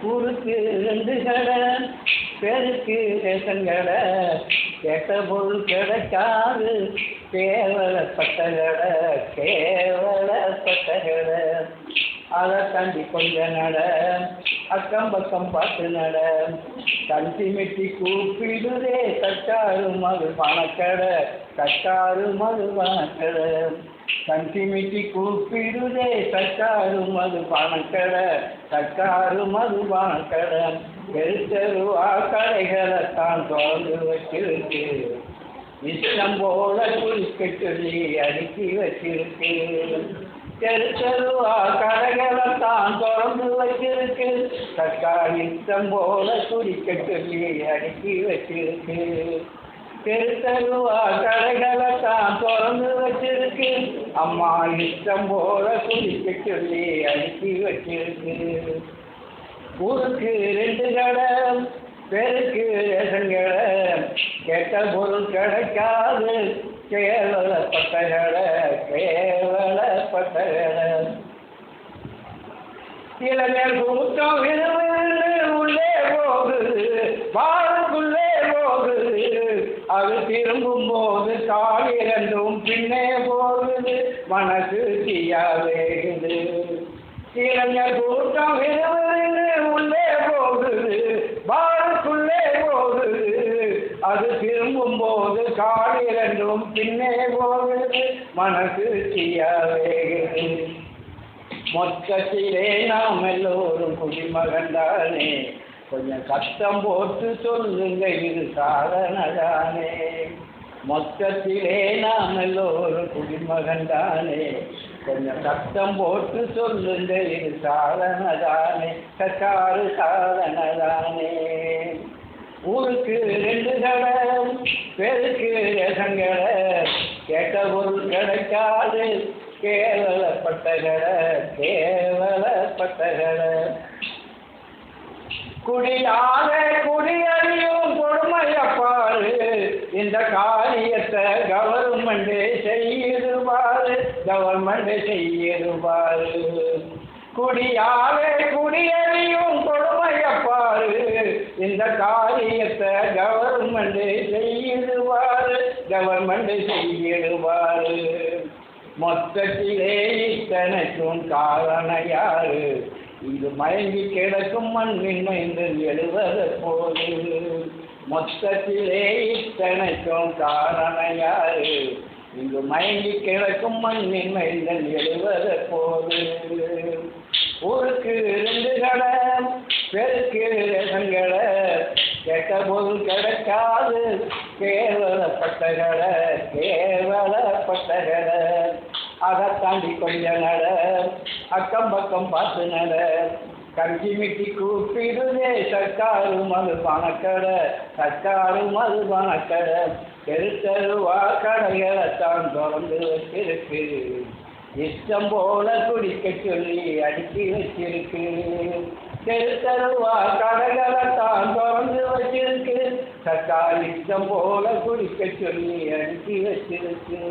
ஊருக்கு 2 கடை, பேருக்கு ரேஷன் கடை, கேட்ட பொருள் கிடைக்காது, கேவலப்பட்ட கடை, கேவலப்பட்ட கடை. அதை தாண்டி கொஞ்ச நட, அக்கம் பக்கம் பார்த்து நட, கஞ்சி மெட்டி கூப்பிடுதே கட்டாறு மது பணக்கடை, கட்டாறு மது பணக்கடை. கஞ்சி மெட்டி கூப்பிடுதே கட்டாறு மது பணக்கடை, கட்டாறு மது பணக்கடை. தெருவா கடைகளை தான் திறந்து வச்சிருக்கு, இஷ்டம் போல குளிக்க சொல்லி அடுக்கி வச்சிருக்கு. தெருவா கடைகளை தான் திறந்து வச்சிருக்கு, தக்காளி இஷ்டம் போல குளிக்க சொல்லி அடுக்கி வச்சிருக்கு. தெருவா கடைகளை தான் திறந்து வச்சிருக்கு, அம்மா இஷ்டம் போல குளிக்க சொல்லி அடுக்கி வச்சிருக்கு. ஊருக்கு 2 கடை, பேருக்கு ரேஷன் கடை, கேட்ட பொருள் கிடைக்காது, கேவலப்பட்ட கடை, கேவலப்பட்ட கடை. இளைஞர் கூட்டம் விரும்புன்னு உள்ளே போகுது, வாருக்குள்ளே போகுது, அது திரும்பும் போது கால் 2ம் பின்னே போகுது, மனசு தீயா வேகுது. இளைஞர் கூட்டம் விரும்புன்னு உள்ளே போகுது, வாருக்குள்ளே போகுது, அது திரும்பும் போது கால் 2ம் பின்னே போகுது, மனசு தீயா வேகுது. மொத்தத்திலே நாம் எல்லோரும் குடிமகன்தானே, கொஞ்சம் கஷ்டம் போட்டு சொல்லுங்க இது சாதனைதானே. மொத்தத்திலே நாம் எல்லோரும் குடிமகன்தானே, கொஞ்சம் கஷ்டம் போட்டு சொல்லுங்க இது சாதனைதானே, கட்டாறு சாதனைதானே. ஊருக்கு 2 கடை, பேருக்கு ரேஷன் கடை, கேட்ட பொருள் கிடைக்காது, கேவலப்பட்ட கடை, கேவலப்பட்ட கடை. குடியாத குடியறியும் கொடுமையப்பாரு, இந்த காரியத்தை கவர்மெண்ட் செய்யிருவாரு, கவர்மெண்ட் செய்யிருவாரு. குடியாத குடியறியும் கொடுமையப்பாரு, இந்த காரியத்தை கவர்மெண்ட் செய்யிருவாரு, கவர்மெண்ட் செய்யிருவாரு. மொத்தத்திலே இத்தனைக்கும் காரணம் யாரு, இது மயங்கி கிடக்கும் மண்ணின் மைந்தன் எழுவது போது. மொத்தத்திலே இத்தனைக்கும் காரணம் யாரு, இங்கு மயங்கி கிடக்கும் மண்ணின் மைந்தன் எழுவது போது. ஊருக்கு 2 கடை, பேருக்கு ரேஷன் கடை, கேட்ட பொருள் கிடைக்காது, கேவலப்பட்ட கடை, கேவலப்பட்ட கடை. அதை தாண்டி கொஞ்ச நட, அக்கம் பக்கம் பார்த்து நட, கஞ்சி மிட்டி கூப்பிடுதே சர்க்காரு மது பணக்கடை, சர்க்காரு மது பணக்கடை. தெருவா கடைகளை தான் திறந்து வச்சிருக்கு, இஷ்டம் போல குடிக்க சொல்லி அடுக்கி வச்சிருக்கு. தெருவா கடைகளை தான் திறந்து வச்சிருக்கு, சர்க்கார் இஷ்டம் போல குடிக்க சொல்லி அடுக்கி வச்சிருக்கு.